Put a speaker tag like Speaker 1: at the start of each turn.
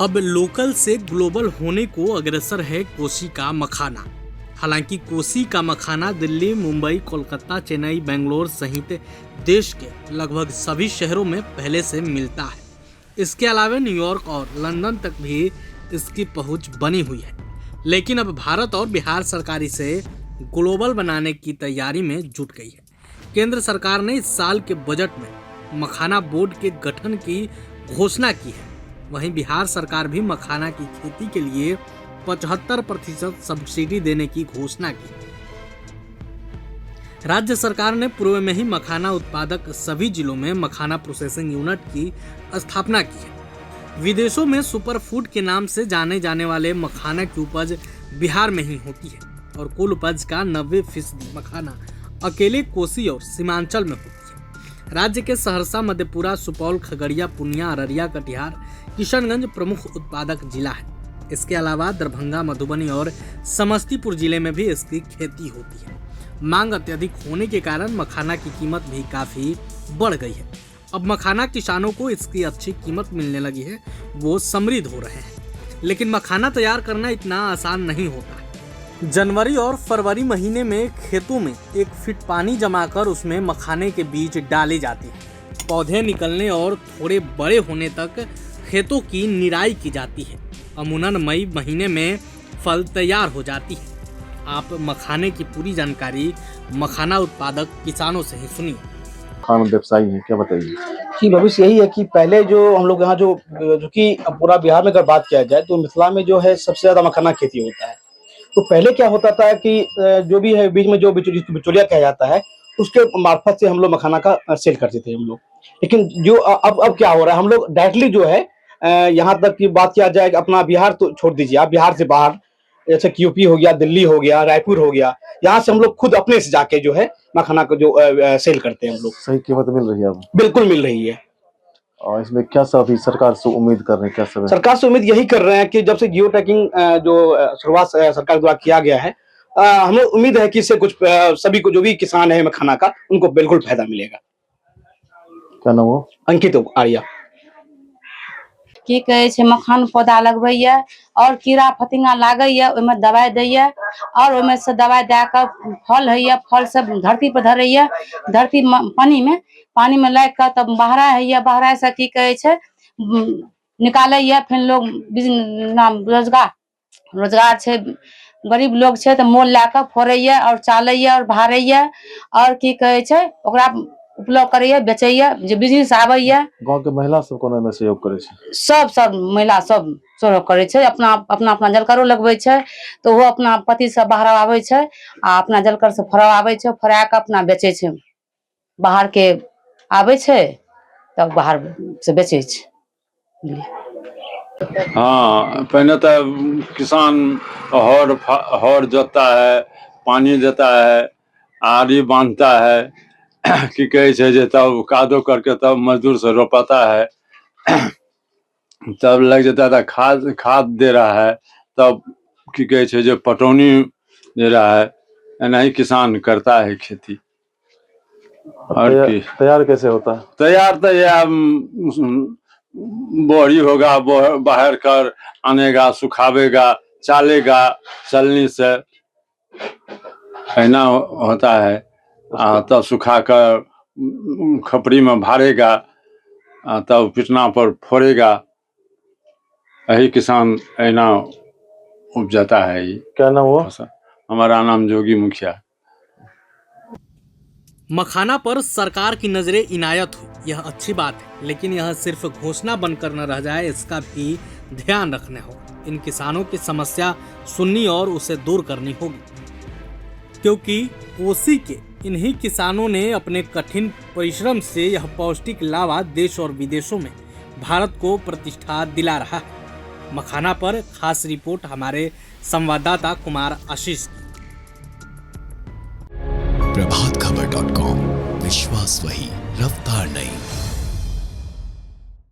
Speaker 1: अब लोकल से ग्लोबल होने को अग्रसर है कोसी का मखाना। हालांकि कोसी का मखाना दिल्ली, मुंबई, कोलकाता, चेन्नई, बेंगलोर सहित देश के लगभग सभी शहरों में पहले से मिलता है। इसके अलावा न्यूयॉर्क और लंदन तक भी इसकी पहुंच बनी हुई है। लेकिन अब भारत और बिहार सरकार इसे ग्लोबल बनाने की तैयारी में जुट गई है। केंद्र सरकार ने इस साल के बजट में मखाना बोर्ड के गठन की घोषणा की है। वहीं बिहार सरकार भी मखाना की खेती के लिए 75% सब्सिडी देने की घोषणा की। राज्य सरकार ने पूर्व में ही मखाना उत्पादक सभी जिलों में मखाना प्रोसेसिंग यूनिट की स्थापना की है। विदेशों में सुपर फूड के नाम से जाने जाने वाले मखाना की उपज बिहार में ही होती है और कुल उपज का 90% मखाना अकेले कोसी और सीमांचल में होती है। राज्य के सहरसा, मधेपुरा, सुपौल, खगड़िया, पूर्णिया, अररिया, कटिहार, किशनगंज प्रमुख उत्पादक जिला है। इसके अलावा दरभंगा, मधुबनी और समस्तीपुर जिले में भी इसकी खेती होती है। मांग अत्यधिक होने के कारण मखाना की कीमत भी काफी बढ़ गई है। अब मखाना किसानों को इसकी अच्छी कीमत मिलने लगी है, वो समृद्ध हो रहे हैं। लेकिन मखाना तैयार करना इतना आसान नहीं होता है। जनवरी और फरवरी महीने में खेतों में 1 फीट पानी जमाकर उसमें मखाने के बीज डाले जाते हैं। पौधे निकलने और थोड़े बड़े होने तक खेतों की निराई की जाती है। अमूमन मई महीने में फल तैयार हो जाती है। आप मखाने की पूरी जानकारी मखाना उत्पादक किसानों से ही सुनिए।
Speaker 2: खाना व्यवसायी है, क्या बताइए?
Speaker 3: कि भविष्य यही है कि पहले जो हम लोग यहाँ जो कि पूरा बिहार में अगर बात किया जाए तो मिथिला में जो है सबसे ज्यादा मखाना खेती होता है। तो पहले क्या होता था कि जो भी है बीच में जो जिसको बिचौलिया कहा जाता है उसके मार्फत से हम लोग मखाना का सेल करते थे हम लोग। लेकिन जो अब क्या हो रहा है, हम लोग डायरेक्टली जो है यहाँ तक की बात किया जाए अपना बिहार तो छोड़ दीजिए, आप बिहार से बाहर जैसे कि यूपी हो गया, दिल्ली हो गया, रायपुर हो गया, यहाँ से हम लोग खुद अपने से जाके जो है मखाना को जो सेल करते हैं हम लोग।
Speaker 2: सही कीमत मिल रही है अब?
Speaker 3: बिल्कुल मिल रही है।
Speaker 2: और इसमें क्या सब अभी सरकार से उम्मीद कर रहे हैं? क्या सब
Speaker 3: सरकार से उम्मीद यही कर रहे हैं कि जब से जियो टैगिंग जो शुरुआत सरकार द्वारा किया गया है, हमें उम्मीद है कि इससे कुछ सभी को जो भी किसान है मखाना का उनको बिल्कुल फायदा मिलेगा।
Speaker 2: क्या नाम हो?
Speaker 3: अंकित आर्या।
Speaker 4: की कहे छे मखान पौधा लगबैया और कीड़ा फतिंगा लागैया, ओहिमे दवाई दैया और ओहिमे से दवाई दे के फल हैया, फल सब धरती पर धरैया, धरती पानी में लाग के तब बहरा हैया, बहरा से की कहे छे निकालैया। फिर लोग रोजगार छे, गरीब लोग छे तो मोल लाके फोड़ैया और चालैया और भारैया और की कहे छे ओकरा उपलब्ध करैया, बेचैया, जो बिजनेस आबैया।
Speaker 2: गांव के महिला सब कोनो में सहयोग करे छे?
Speaker 4: सब महिला सब सहयोग करे छे। अपना जलकरो लगबै छे तो वो अपना पति से बाहर आवे छे आ अपना जलकर से फरवावे छे, फरा के अपना बेचे छे। बाहर के आवे छे तब बाहर से बेचे छे।
Speaker 5: हाँ, पहले तो किसान हर जोतता है, पानी देता है, आरी बांधता है, की कहे छे जे तब कादो करके तब मजदूर से रोपाता है, तब लग जाता था खाद दे रहा है, तब की कहे छे जो पटौनी दे रहा है। ऐना ही किसान करता है खेती। और
Speaker 2: तैयार कैसे होता है? तैयार
Speaker 5: तो यह बोरी होगा, बाहर कर आनेगा, सुखावेगा, चालेगा, चलनी से ऐना होता है। तब सुखा कर खपड़ी में भारेगा, तब पिटना पर फोड़ेगा। यही किसान ऐना उपजाता है।
Speaker 2: क्या नाम हुआ?
Speaker 5: हमारा नाम जोगी मुखिया।
Speaker 1: मखाना पर सरकार की नजरें इनायत हुई, यह अच्छी बात है, लेकिन यह सिर्फ घोषणा बनकर न रह जाए, इसका भी ध्यान रखना होगा। इन किसानों की समस्या सुननी और उसे दूर करनी होगी, क्योंकि कोसी के इन्हीं किसानों ने अपने कठिन परिश्रम से यह पौष्टिक लावा देश और विदेशों में भारत को प्रतिष्ठा दिला रहा है। मखाना पर खास रिपोर्ट हमारे संवाददाता कुमार आशीष की।
Speaker 6: प्रभातखबर.com, विश्वास वही, रफ्तार नहीं।